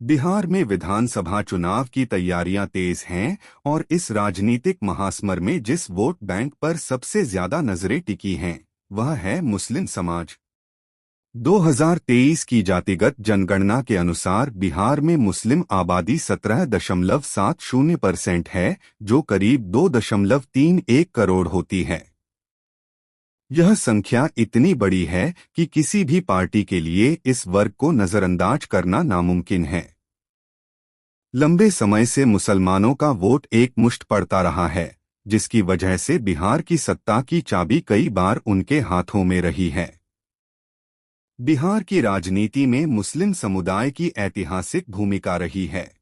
बिहार में विधानसभा चुनाव की तैयारियां तेज हैं और इस राजनीतिक महासमर में जिस वोट बैंक पर सबसे ज्यादा नजरें टिकी हैं, वह है मुस्लिम समाज। 2023 की जातिगत जनगणना के अनुसार बिहार में मुस्लिम आबादी 17.70% है, जो करीब 2.31 करोड़ होती है। यह संख्या इतनी बड़ी है कि किसी भी पार्टी के लिए इस वर्ग को नजरअंदाज करना नामुमकिन है। लंबे समय से मुसलमानों का वोट एक मुश्त पड़ता रहा है, जिसकी वजह से बिहार की सत्ता की चाबी कई बार उनके हाथों में रही है। बिहार की राजनीति में मुस्लिम समुदाय की ऐतिहासिक भूमिका रही है।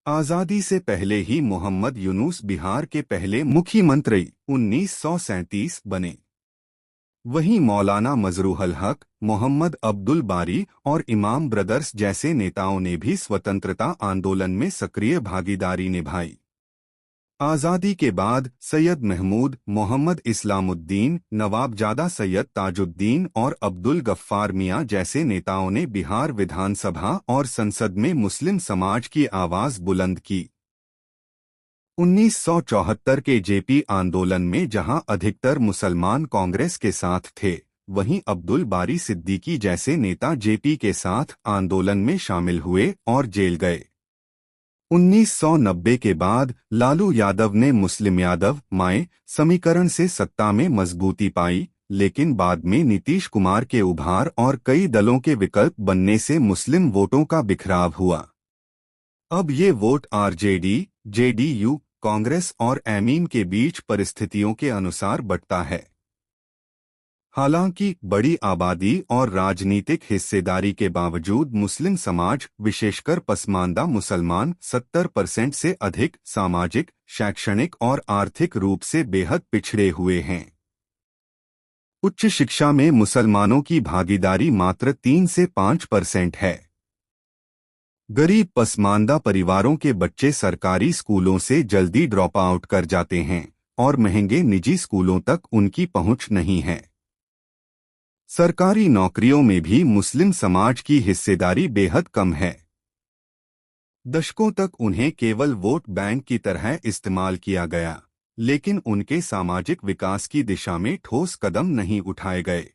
आजादी से पहले ही मोहम्मद यूनुस बिहार के पहले मुख्यमंत्री 1937 बने। वहीं मौलाना मजरूहल हक, मोहम्मद अब्दुल बारी और इमाम ब्रदर्स जैसे नेताओं ने भी स्वतंत्रता आंदोलन में सक्रिय भागीदारी निभाई। आज़ादी के बाद सैयद महमूद, मोहम्मद इस्लामुद्दीन, नवाबजादा सैयद ताजुद्दीन और अब्दुल गफ्फार मियां जैसे नेताओं ने बिहार विधानसभा और संसद में मुस्लिम समाज की आवाज बुलंद की। 1974 के जेपी आंदोलन में जहां अधिकतर मुसलमान कांग्रेस के साथ थे, वहीं अब्दुल बारी सिद्दीकी जैसे नेता जेपी के साथ आंदोलन में शामिल हुए और जेल गए। 1990 के बाद लालू यादव ने मुस्लिम यादव माए समीकरण से सत्ता में मजबूती पाई, लेकिन बाद में नीतीश कुमार के उभार और कई दलों के विकल्प बनने से मुस्लिम वोटों का बिखराव हुआ। अब ये वोट आरजेडी, जेडीयू, कांग्रेस और एमआईएम के बीच परिस्थितियों के अनुसार बंटता है। हालांकि बड़ी आबादी और राजनीतिक हिस्सेदारी के बावजूद मुस्लिम समाज, विशेषकर पसमानदा मुसलमान, 70% से अधिक सामाजिक, शैक्षणिक और आर्थिक रूप से बेहद पिछड़े हुए हैं। उच्च शिक्षा में मुसलमानों की भागीदारी मात्र 3 से 5% है। गरीब पसमानदा परिवारों के बच्चे सरकारी स्कूलों से जल्दी ड्रॉप आउट कर जाते हैं और महंगे निजी स्कूलों तक उनकी पहुंच नहीं है। सरकारी नौकरियों में भी मुस्लिम समाज की हिस्सेदारी बेहद कम है। दशकों तक उन्हें केवल वोट बैंक की तरह इस्तेमाल किया गया, लेकिन उनके सामाजिक विकास की दिशा में ठोस कदम नहीं उठाए गए।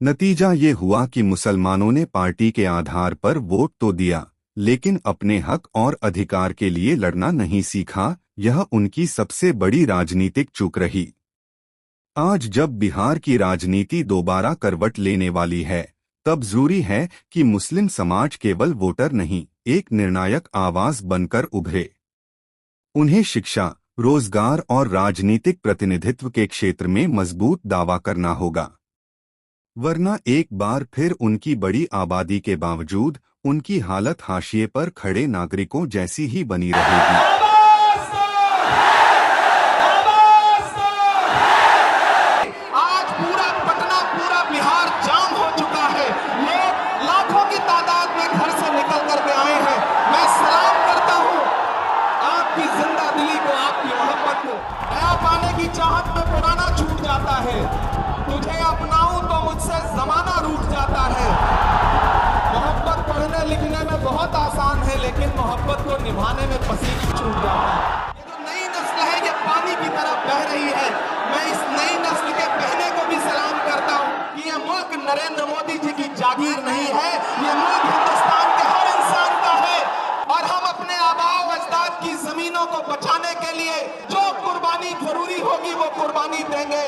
नतीजा ये हुआ कि मुसलमानों ने पार्टी के आधार पर वोट तो दिया, लेकिन अपने हक और अधिकार के लिए लड़ना नहीं सीखा। यह उनकी सबसे बड़ी राजनीतिक चूक रही। आज जब बिहार की राजनीति दोबारा करवट लेने वाली है, तब जरूरी है कि मुस्लिम समाज केवल वोटर नहीं, एक निर्णायक आवाज बनकर उभरे। उन्हें शिक्षा, रोजगार और राजनीतिक प्रतिनिधित्व के क्षेत्र में मजबूत दावा करना होगा, वरना एक बार फिर उनकी बड़ी आबादी के बावजूद उनकी हालत हाशिए पर खड़े नागरिकों जैसी ही बनी रहेगी। आज पूरा पटना, पूरा बिहार जाम हो चुका है। लोग लाखों की तादाद में घर से निकल करके आए हैं। मैं सलाम करता हूं आपकी जिंदा दिली को, आपकी मोहब्बत को। नया पाने की चाहत में पुराना छूट जाता है। तुझे अपनाऊं तो मुझसे जमाना रूठ जाता है। मोहब्बत पढ़ने लिखने में बहुत आसान है, लेकिन मोहब्बत को निभाने में पसीना छूट जाता है। ये जो नई नस्ल है, ये पानी की तरफ बह रही है। मैं इस नई नस्ल के बहने को भी सलाम करता हूं कि ये मुल्क नरेंद्र मोदी जी की जागीर नहीं है, ये मुल्क हिंदुस्तान के हर इंसान का है। और हम अपने आबाओ अजदाद की जमीनों को बचाने के लिए जो कुर्बानी जरूरी होगी वो कुर्बानी देंगे।